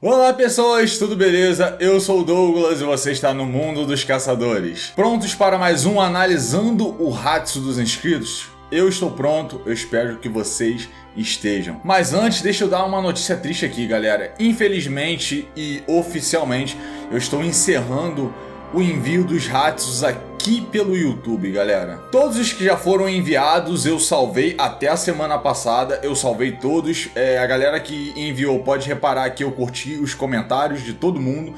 Olá pessoas, tudo beleza? Eu sou o Douglas e você está no mundo dos caçadores. Prontos para mais um Analisando o Hatsu dos inscritos? Eu estou pronto, eu espero que vocês estejam. Mas antes, deixa eu dar uma notícia triste aqui, galera. Infelizmente e oficialmente, eu estou encerrando o envio dos Hatsus aqui pelo YouTube, galera. Todos os que já foram enviados eu salvei até a semana passada, eu salvei todos. A galera que enviou pode reparar que eu curti os comentários de todo mundo.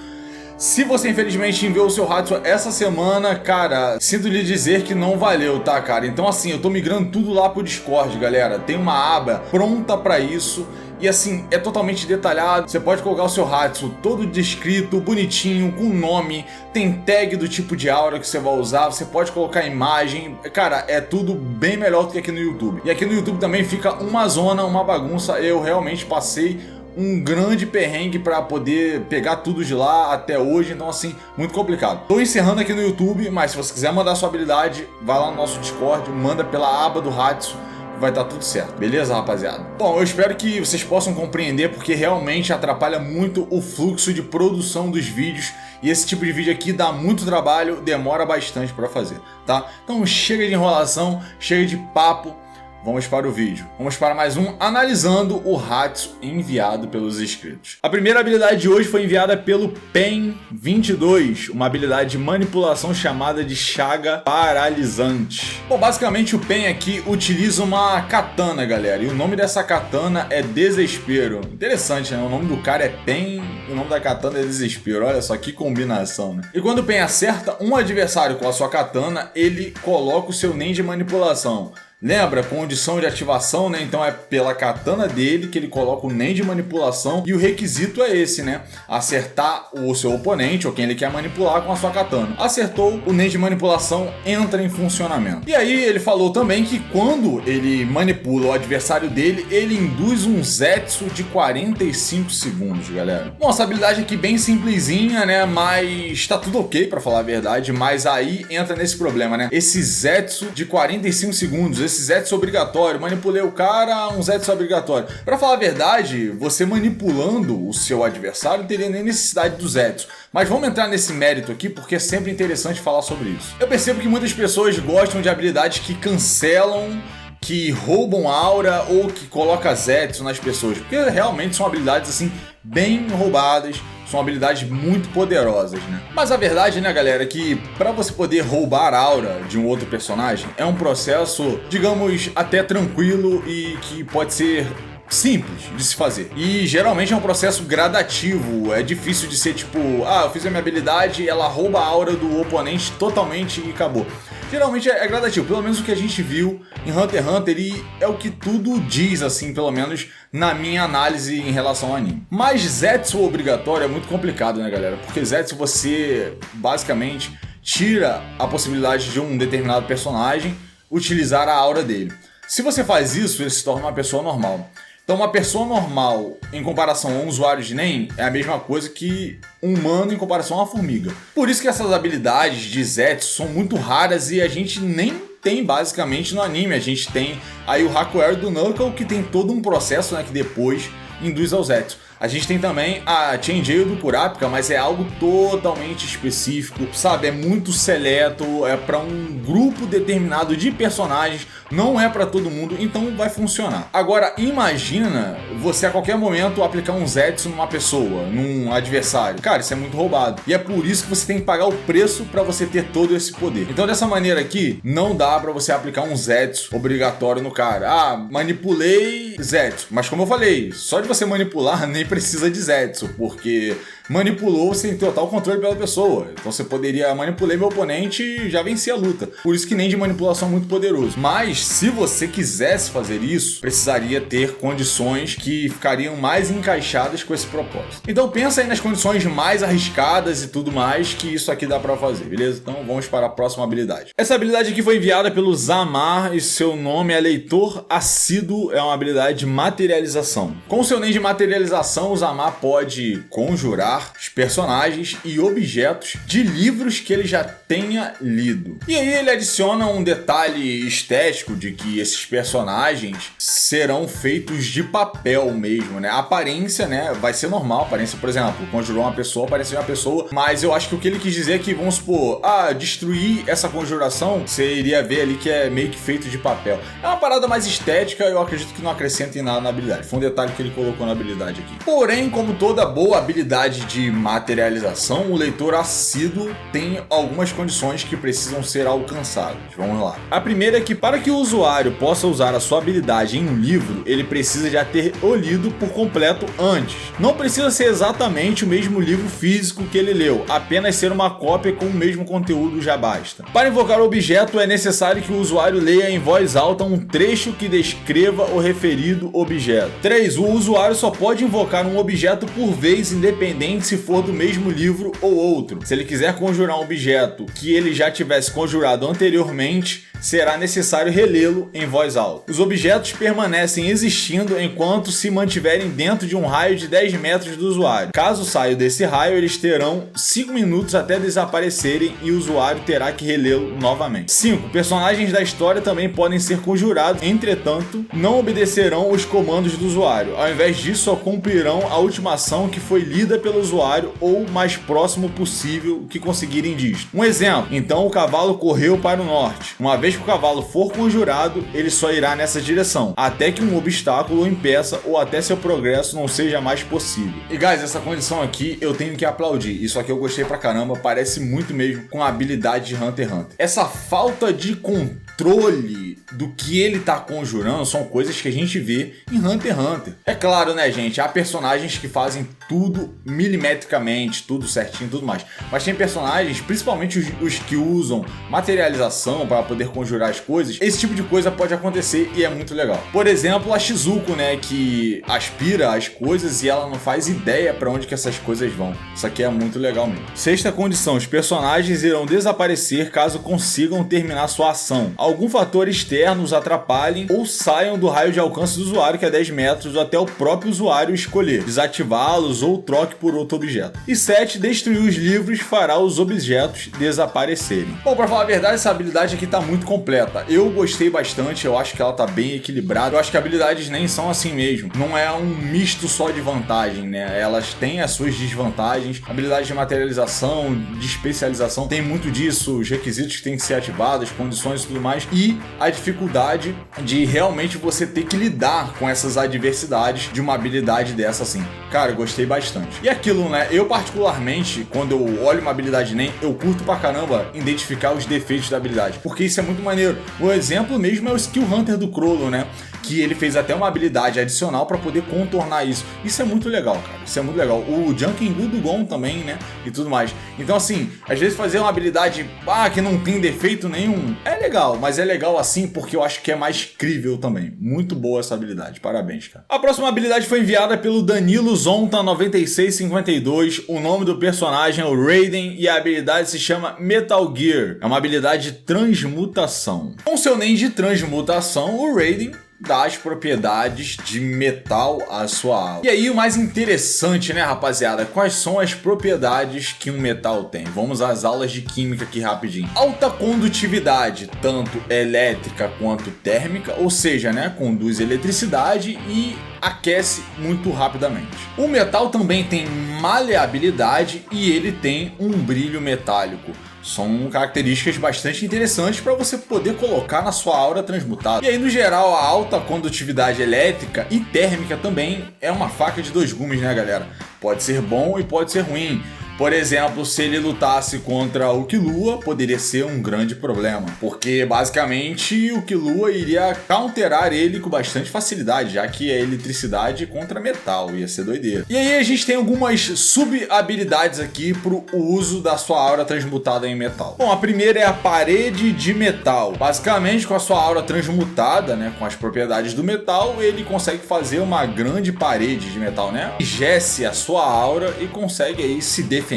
Se você infelizmente enviou o seu Hatsu essa semana, cara, sinto lhe dizer que não valeu, tá, cara? Então assim, eu tô migrando tudo lá pro Discord, galera. Tem uma aba pronta pra isso. E assim, é totalmente detalhado, você pode colocar o seu Hatsu todo descrito, bonitinho, com nome, tem tag do tipo de aura que você vai usar, você pode colocar imagem, cara, é tudo bem melhor do que aqui no YouTube. E aqui no YouTube também fica uma zona, uma bagunça, eu realmente passei um grande perrengue para poder pegar tudo de lá até hoje, então assim, muito complicado. Tô encerrando aqui no YouTube, mas se você quiser mandar sua habilidade, vai lá no nosso Discord, manda pela aba do Hatsu, vai estar tudo certo, beleza, rapaziada? Bom, eu espero que vocês possam compreender, porque realmente atrapalha muito o fluxo de produção dos vídeos, e esse tipo de vídeo aqui dá muito trabalho, demora bastante para fazer, tá? Então chega de enrolação, chega de papo. Vamos para o vídeo. Vamos para mais um Analisando o Hatsu enviado pelos inscritos. A primeira habilidade de hoje foi enviada pelo Pen22, uma habilidade de manipulação chamada de Chaga Paralisante. Bom, basicamente o Pen aqui utiliza uma katana, galera, e o nome dessa katana é Desespero. Interessante, né? O nome do cara é Pen e o nome da katana é Desespero. Olha só que combinação, né? E quando o Pen acerta um adversário com a sua katana, ele coloca o seu Nen de manipulação. Lembra? Condição de ativação, né? Então é pela katana dele que ele coloca o Nen de manipulação. E o requisito é esse, né? Acertar o seu oponente ou quem ele quer manipular com a sua katana. Acertou, o Nen de manipulação entra em funcionamento. E aí ele falou também que quando ele manipula o adversário dele, ele induz um Zetsu de 45 segundos, galera. Bom, essa habilidade aqui bem simplesinha, né? Mas tá tudo ok, pra falar a verdade. Mas aí entra nesse problema, né? Esse Zetsu de 45 segundos, esse Zetsu obrigatório, manipulei o cara, um Zetsu obrigatório. Pra falar a verdade, você manipulando o seu adversário não teria nem necessidade do Zetsu. Mas vamos entrar nesse mérito aqui porque é sempre interessante falar sobre isso. Eu percebo que muitas pessoas gostam de habilidades que cancelam, que roubam aura ou que colocam Zetsu nas pessoas, porque realmente são habilidades assim bem roubadas, são habilidades muito poderosas, né? Mas a verdade, né, galera, é que para você poder roubar a aura de um outro personagem é um processo, digamos, até tranquilo e que pode ser simples de se fazer. E geralmente é um processo gradativo, é difícil de ser tipo, eu fiz a minha habilidade, ela rouba a aura do oponente totalmente e acabou. Geralmente é gradativo, pelo menos o que a gente viu em Hunter x Hunter, e é o que tudo diz, assim, pelo menos na minha análise em relação ao anime. Mas Zetsu obrigatório é muito complicado, né, galera? Porque Zetsu você basicamente tira a possibilidade de um determinado personagem utilizar a aura dele. Se você faz isso, ele se torna uma pessoa normal. Então uma pessoa normal em comparação a um usuário de Nen é a mesma coisa que um humano em comparação a uma formiga. Por isso que essas habilidades de Zetsu são muito raras e a gente nem tem basicamente no anime. A gente tem aí o Hakuero do Knuckle, que tem todo um processo, né, que depois induz ao Zetsu. A gente tem também a Changeio do Kurapika, mas é algo totalmente específico, sabe? É muito seleto, é para um grupo determinado de personagens, não é para todo mundo, então vai funcionar. Agora, imagina você a qualquer momento aplicar um Zetsu numa pessoa, num adversário. Cara, isso é muito roubado. E é por isso que você tem que pagar o preço para você ter todo esse poder. Então, dessa maneira aqui, não dá para você aplicar um Zetsu obrigatório no cara. Manipulei Zetsu. Mas como eu falei, só de você manipular, nem precisa de Zetsu, porque manipulou, você tem total controle pela pessoa. Então você poderia manipular meu oponente e já vencer a luta. Por isso que nem de manipulação é muito poderoso. Mas se você quisesse fazer isso, precisaria ter condições que ficariam mais encaixadas com esse propósito. Então pensa aí nas condições mais arriscadas e tudo mais, que isso aqui dá pra fazer, beleza? Então vamos para a próxima habilidade. Essa habilidade aqui foi enviada pelo Zamar e seu nome é Leitor Assíduo, é uma habilidade de materialização. Com o seu Nen de materialização, o Zamar pode conjurar conjurar os personagens e objetos de livros que ele já tenha lido. E aí ele adiciona um detalhe estético de que esses personagens serão feitos de papel mesmo, né? A aparência, né, vai ser normal. A aparência, por exemplo, conjurou uma pessoa, apareceu uma pessoa, mas eu acho que o que ele quis dizer é que, vamos supor, destruir essa conjuração, você iria ver ali que é meio que feito de papel. É uma parada mais estética, eu acredito que não acrescenta em nada na habilidade. Foi um detalhe que ele colocou na habilidade aqui. Porém, como toda boa habilidade de materialização, o leitor assíduo tem algumas condições que precisam ser alcançadas. Vamos lá. A primeira é que para que o usuário possa usar a sua habilidade em um livro, ele precisa já ter o lido por completo antes. Não precisa ser exatamente o mesmo livro físico que ele leu, apenas ser uma cópia com o mesmo conteúdo já basta. Para invocar o objeto, é necessário que o usuário leia em voz alta um trecho que descreva o referido objeto. 3. O usuário só pode invocar um objeto por vez, independente se for do mesmo livro ou outro. Se ele quiser conjurar um objeto que ele já tivesse conjurado anteriormente, será necessário relê-lo em voz alta. Os objetos permanecem existindo enquanto se mantiverem dentro de um raio de 10 metros do usuário. Caso saiam desse raio, eles terão 5 minutos até desaparecerem e o usuário terá que relê-lo novamente. 5. Personagens da história também podem ser conjurados, entretanto, não obedecerão os comandos do usuário. Ao invés disso, só cumprirão a última ação que foi lida pelo usuário ou o mais próximo possível que conseguirem disto. Um exemplo, então o cavalo correu para o norte. Uma vez que o cavalo for conjurado, ele só irá nessa direção, até que um obstáculo o impeça ou até seu progresso não seja mais possível. E guys, essa condição aqui eu tenho que aplaudir. Isso aqui eu gostei pra caramba, parece muito mesmo com a habilidade de Hunter x Hunter. Essa falta de controle do que ele tá conjurando são coisas que a gente vê em Hunter x Hunter. É claro, né, gente? Há personagens que fazem tudo milimetricamente, tudo certinho, tudo mais. Mas tem personagens, principalmente os que usam materialização para poder conjurar as coisas, esse tipo de coisa pode acontecer e é muito legal. Por exemplo, a Shizuko, né, que aspira as coisas e ela não faz ideia para onde que essas coisas vão. Isso aqui é muito legal mesmo. 6ª condição, os personagens irão desaparecer caso consigam terminar sua ação. Algum fator externo os atrapalhem ou saiam do raio de alcance do usuário, que é 10 metros, até o próprio usuário escolher desativá-los ou troque por outro objeto. E 7, destruir os livros fará os objetos desaparecerem. Bom, para falar a verdade, essa habilidade aqui tá muito completa. Eu gostei bastante, eu acho que ela tá bem equilibrada. Eu acho que habilidades nem são assim mesmo. Não é um misto só de vantagem, né? Elas têm as suas desvantagens. Habilidade de materialização, de especialização, tem muito disso. Os requisitos que têm que ser ativados, as condições e tudo mais. E a dificuldade de realmente você ter que lidar com essas adversidades de uma habilidade dessa assim. Cara, eu gostei bastante. E aquilo, né? Eu particularmente, quando eu olho uma habilidade NEM, eu curto pra caramba identificar os defeitos da habilidade, porque isso é muito maneiro. O exemplo mesmo é o Skill Hunter do Crollo, né? Que ele fez até uma habilidade adicional para poder contornar isso. Isso é muito legal, cara. Isso é muito legal. O Junkengu do Gon também, né? E tudo mais. Então, assim, às vezes fazer uma habilidade que não tem defeito nenhum é legal, mas é legal assim porque eu acho que é mais crível também. Muito boa essa habilidade. Parabéns, cara. A próxima habilidade foi enviada pelo Danilo Zonta 9652. O nome do personagem é o Raiden e a habilidade se chama Metal Gear. É uma habilidade de transmutação. Com seu NEM de transmutação, o Raiden dá as propriedades de metal à sua aura. E aí o mais interessante, né, rapaziada? Quais são as propriedades que um metal tem? Vamos às aulas de química aqui rapidinho. Alta condutividade, tanto elétrica quanto térmica, ou seja, né, conduz eletricidade e aquece muito rapidamente. O metal também tem maleabilidade e ele tem um brilho metálico. São características bastante interessantes para você poder colocar na sua aura transmutada. E aí, no geral, a alta condutividade elétrica e térmica também é uma faca de dois gumes, né, galera? Pode ser bom e pode ser ruim. Por exemplo, se ele lutasse contra o Killua, poderia ser um grande problema, porque basicamente o Killua iria counterar ele com bastante facilidade, já que é eletricidade contra metal, ia ser doideira. E aí a gente tem algumas sub-habilidades aqui pro uso da sua aura transmutada em metal. Bom, a primeira é a parede de metal. Basicamente, com a sua aura transmutada, né, com as propriedades do metal, ele consegue fazer uma grande parede de metal, né? Enrijece a sua aura e consegue aí se defender.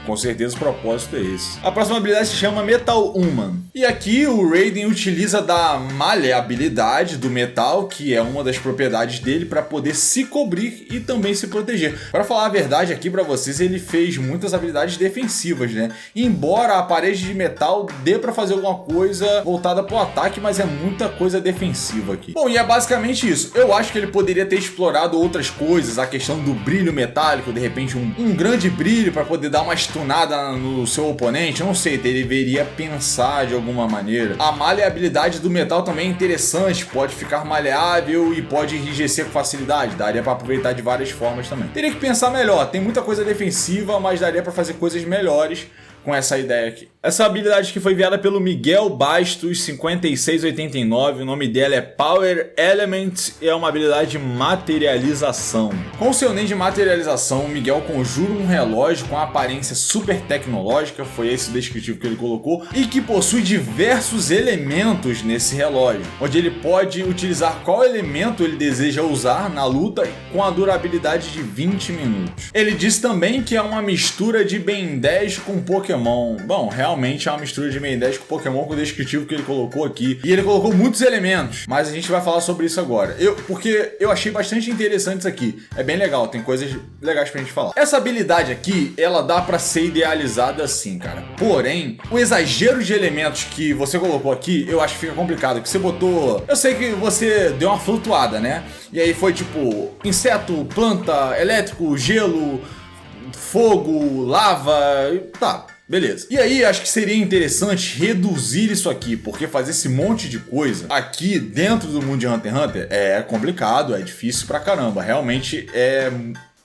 Com certeza o propósito é esse. A próxima habilidade se chama Metal Human. E aqui o Raiden utiliza da maleabilidade do metal, que é uma das propriedades dele, para poder se cobrir e também se proteger. Para falar a verdade aqui para vocês, ele fez muitas habilidades defensivas, né? Embora a parede de metal dê para fazer alguma coisa voltada para o ataque, mas é muita coisa defensiva aqui. Bom, e é basicamente isso. Eu acho que ele poderia ter explorado outras coisas, a questão do brilho metálico, de repente um grande brilho para poder dar uma stunada no seu oponente. Eu não sei, ele deveria pensar de alguma maneira. A maleabilidade do metal também é interessante, pode ficar maleável e pode enrijecer com facilidade. Daria para aproveitar de várias formas também. Teria que pensar melhor, tem muita coisa defensiva, mas daria para fazer coisas melhores com essa ideia aqui. Essa habilidade que foi enviada pelo Miguel Bastos 5689, o nome dela é Power Element e é uma habilidade de materialização. Com o seu NEM de materialização, o Miguel conjura um relógio com aparência super tecnológica, foi esse o descritivo que ele colocou, e que possui diversos elementos nesse relógio, onde ele pode utilizar qual elemento ele deseja usar na luta com a durabilidade de 20 minutos. Ele diz também que é uma mistura de Ben 10 com Pokémon. Bom, realmente é uma mistura de Ben 10 com Pokémon com o descritivo que ele colocou aqui. E ele colocou muitos elementos, mas a gente vai falar sobre isso agora. Porque eu achei bastante interessante isso aqui. É bem legal, tem coisas legais pra gente falar. Essa habilidade aqui, ela dá pra ser idealizada assim, cara. Porém, o exagero de elementos que você colocou aqui, eu acho que fica complicado. Que você botou... Eu sei que você deu uma flutuada, né? E aí foi tipo inseto, planta, elétrico, gelo, fogo, lava... Tá. Beleza. E aí, acho que seria interessante reduzir isso aqui, porque fazer esse monte de coisa aqui dentro do mundo de Hunter x Hunter é complicado, é difícil pra caramba. Realmente é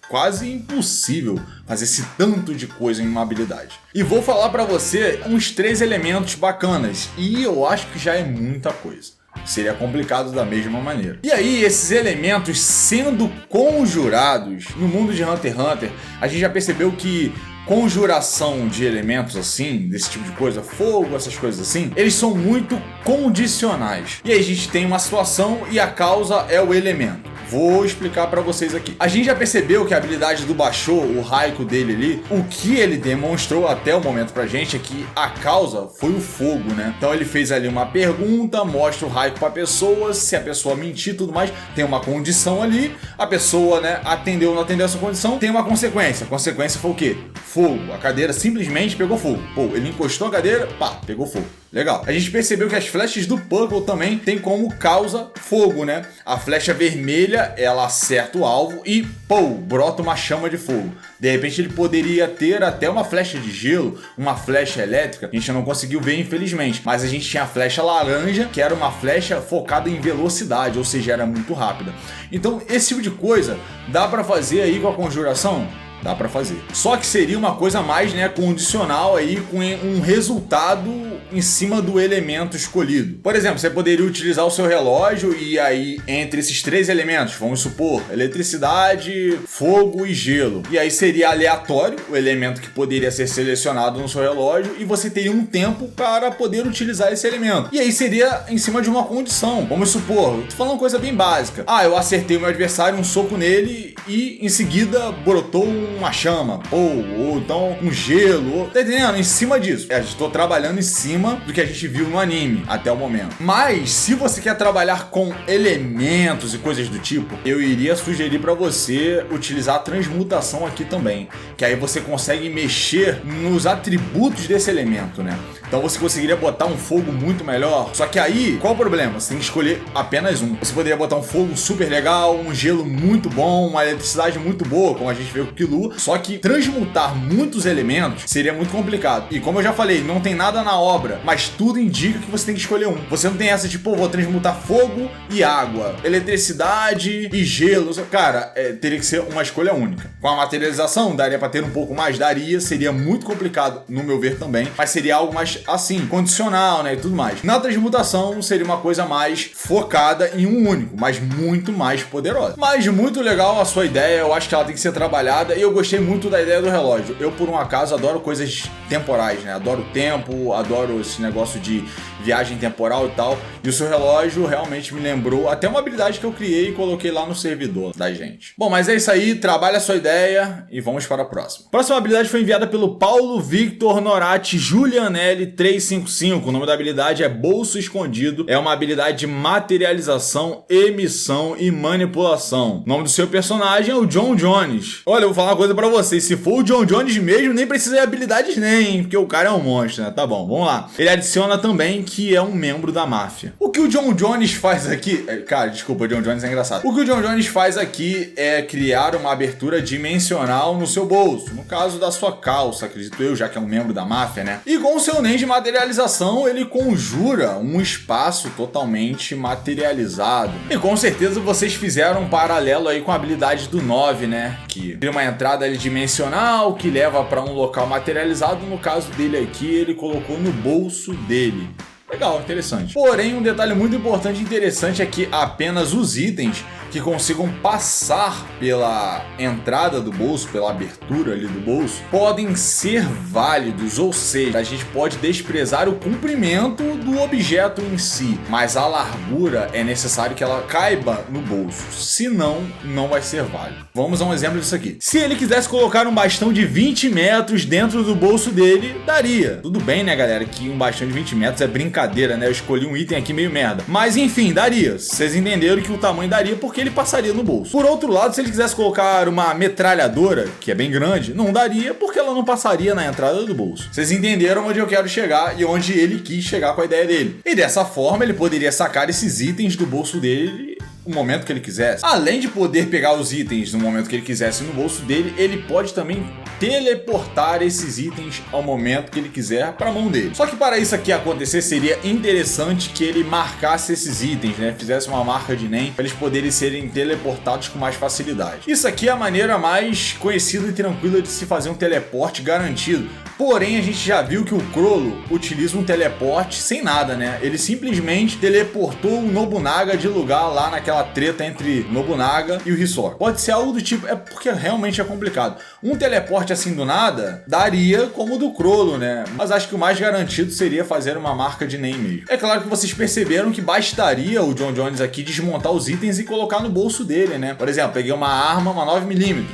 quase impossível fazer esse tanto de coisa em uma habilidade. E vou falar pra você uns 3 elementos bacanas, e eu acho que já é muita coisa. Seria complicado da mesma maneira. E aí, esses elementos sendo conjurados no mundo de Hunter x Hunter, a gente já percebeu que conjuração de elementos assim, desse tipo de coisa, fogo, essas coisas assim, eles são muito condicionais. E aí a gente tem uma situação e a causa é o elemento. Vou explicar pra vocês aqui. A gente já percebeu que a habilidade do Basho, o Raikou dele ali, o que ele demonstrou até o momento pra gente é que a causa foi o fogo, né? Então ele fez ali uma pergunta, mostra o Raikou pra pessoa, se a pessoa mentir e tudo mais, tem uma condição ali, a pessoa, né, atendeu ou não atendeu essa condição, tem uma consequência. A consequência foi o quê? Fogo. A cadeira simplesmente pegou fogo. Pô, ele encostou a cadeira, pá, pegou fogo. Legal. A gente percebeu que as flechas do Puckle também tem como causa fogo, né? A flecha vermelha, ela acerta o alvo e, pô, brota uma chama de fogo. De repente ele poderia ter até uma flecha de gelo, uma flecha elétrica. A gente não conseguiu ver, infelizmente. Mas a gente tinha a flecha laranja, que era uma flecha focada em velocidade, ou seja, era muito rápida. Então, esse tipo de coisa dá pra fazer aí com a conjuração? Dá pra fazer. Só que seria uma coisa mais, né, condicional aí, com um resultado em cima do elemento escolhido. Por exemplo, você poderia utilizar o seu relógio e aí, entre esses 3 elementos, vamos supor, eletricidade, fogo e gelo. E aí seria aleatório o elemento que poderia ser selecionado no seu relógio e você teria um tempo para poder utilizar esse elemento. E aí seria em cima de uma condição. Vamos supor, tô falando uma coisa bem básica. Ah, eu acertei o meu adversário, um soco nele e em seguida brotou uma chama, ou então um gelo, tá entendendo? Em cima disso. Estou trabalhando em cima do que a gente viu no anime até o momento. Mas, se você quer trabalhar com elementos e coisas do tipo, eu iria sugerir para você utilizar a transmutação aqui também, que aí você consegue mexer nos atributos desse elemento, né? Então você conseguiria botar um fogo muito melhor. Só que aí, qual o problema? Você tem que escolher apenas um. Você poderia botar um fogo super legal, um gelo muito bom, uma eletricidade muito boa, como a gente vê com o Killua. Só que transmutar muitos elementos seria muito complicado. E como eu já falei, não tem nada na obra, mas tudo indica que você tem que escolher um. Você não tem essa de, pô, vou transmutar fogo e água, eletricidade e gelo. Cara, teria que ser uma escolha única. Com a materialização, daria pra ter um pouco mais? Daria, seria muito complicado, no meu ver também, mas seria algo mais assim, condicional, né, e tudo mais. Na transmutação seria uma coisa mais focada em um único, mas muito mais poderosa. Mas muito legal a sua ideia, eu acho que ela tem que ser trabalhada e eu gostei muito da ideia do relógio. Eu, por um acaso, adoro coisas temporais, né? Adoro o tempo, adoro esse negócio de viagem temporal e tal. E o seu relógio realmente me lembrou até uma habilidade que eu criei e coloquei lá no servidor da gente. Bom, mas é isso aí, trabalha a sua ideia e vamos para a próxima. A próxima habilidade foi enviada pelo Paulo Victor Norati Julianelli 355. O nome da habilidade é Bolso Escondido. É uma habilidade de materialização, emissão e manipulação. O nome do seu personagem é o John Jones. Olha, eu vou falar uma coisa pra vocês. Se for o John Jones mesmo, nem precisa de habilidades nem, porque o cara é um monstro, né? Tá bom, vamos lá. Ele adiciona também que é um membro da máfia. O que o John Jones faz aqui... Cara, desculpa, o John Jones é engraçado. O que o John Jones faz aqui é criar uma abertura dimensional no seu bolso. No caso da sua calça, acredito eu, já que é um membro da máfia, né? E com o seu NEM de materialização, ele conjura um espaço totalmente materializado. E com certeza vocês fizeram um paralelo aí com a habilidade do 9, né? Que cria uma entrada ali dimensional que leva para um local materializado. No caso dele aqui, ele colocou no bolso dele. Legal, interessante. Porém, um detalhe muito importante e interessante é que apenas os itens que consigam passar pela entrada do bolso, pela abertura ali do bolso, podem ser válidos, ou seja, a gente pode desprezar o comprimento do objeto em si, mas a largura é necessário que ela caiba no bolso, senão não vai ser válido. Vamos a um exemplo disso aqui. Se ele quisesse colocar um bastão de 20 metros dentro do bolso dele, daria. Tudo bem, né, galera, que um bastão de 20 metros é brincadeira, né? Eu escolhi um item aqui meio merda. Mas enfim, daria. Vocês entenderam que o tamanho daria porque ele passaria no bolso. Por outro lado, se ele quisesse colocar uma metralhadora, que é bem grande, não daria porque ela não passaria na entrada do bolso. Vocês entenderam onde eu quero chegar e onde ele quis chegar com a ideia dele. E dessa forma, ele poderia sacar esses itens do bolso dele no momento que ele quisesse. Além de poder pegar os itens no momento que ele quisesse no bolso dele, ele pode também teleportar esses itens ao momento que ele quiser para a mão dele. Só que para isso aqui acontecer, seria interessante que ele marcasse esses itens, né? Fizesse uma marca de NEM para eles poderem serem teleportados com mais facilidade. Isso aqui é a maneira mais conhecida e tranquila de se fazer um teleporte garantido. Porém, a gente já viu que o Crollo utiliza um teleporte sem nada, né? Ele simplesmente teleportou o Nobunaga de lugar lá naquela treta entre Nobunaga e o Hisoka. Pode ser algo do tipo, é porque realmente é complicado. Um teleporte assim do nada daria como o do Crollo, né? Mas acho que o mais garantido seria fazer uma marca de NEM mesmo. É claro que vocês perceberam que bastaria o John Jones aqui desmontar os itens e colocar no bolso dele, né? Por exemplo, peguei uma arma, uma 9mm,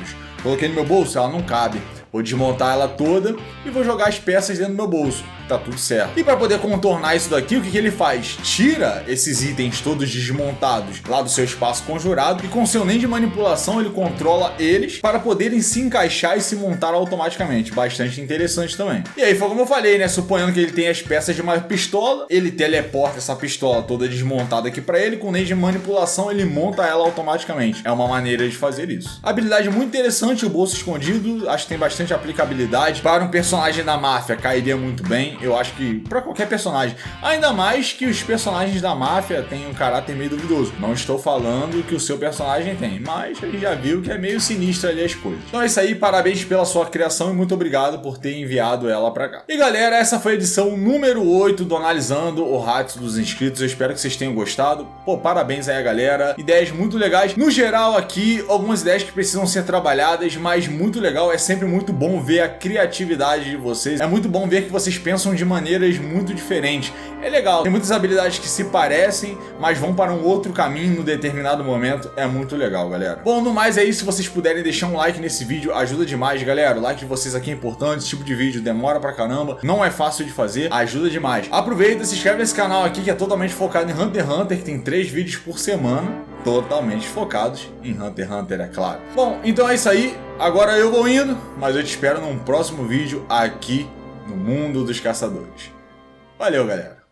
coloquei no meu bolso, ela não cabe. Vou desmontar ela toda e vou jogar as peças dentro do meu bolso. Tá tudo certo. E para poder contornar isso daqui, o que ele faz? Tira esses itens todos desmontados lá do seu espaço conjurado e com seu NEM de manipulação ele controla eles para poderem se encaixar e se montar automaticamente. Bastante interessante também. E aí foi como eu falei, né? Suponhando que ele tem as peças de uma pistola, ele teleporta essa pistola toda desmontada aqui para ele, com o NEM de manipulação ele monta ela automaticamente. É uma maneira de fazer isso. Habilidade muito interessante, o bolso escondido, acho que tem bastante aplicabilidade. Para um personagem da máfia cairia muito bem. Eu acho que para qualquer personagem, ainda mais que os personagens da máfia têm um caráter meio duvidoso. Não estou falando que o seu personagem tem, mas a gente já viu que é meio sinistro ali as coisas. Então é isso aí, parabéns pela sua criação e muito obrigado por ter enviado ela para cá. E galera, essa foi a edição número 8 do Analisando o Hatsu dos Inscritos. Eu espero que vocês tenham gostado. Pô, parabéns aí, galera. Ideias muito legais. No geral aqui, algumas ideias que precisam ser trabalhadas, mas muito legal. É sempre muito bom ver a criatividade de vocês. É muito bom ver que vocês pensam de maneiras muito diferentes. É legal. Tem muitas habilidades que se parecem, mas vão para um outro caminho no determinado momento. É muito legal, galera. Bom, no mais é isso. Se vocês puderem deixar um like nesse vídeo, ajuda demais, galera. O like de vocês aqui é importante. Esse tipo de vídeo demora pra caramba. Não é fácil de fazer. Ajuda demais. Aproveita, se inscreve nesse canal aqui que é totalmente focado em Hunter x Hunter, que tem 3 vídeos por semana. Totalmente focados em Hunter x Hunter, é claro. Bom, então é isso aí. Agora eu vou indo, mas eu te espero num próximo vídeo aqui no Mundo dos Caçadores. Valeu, galera!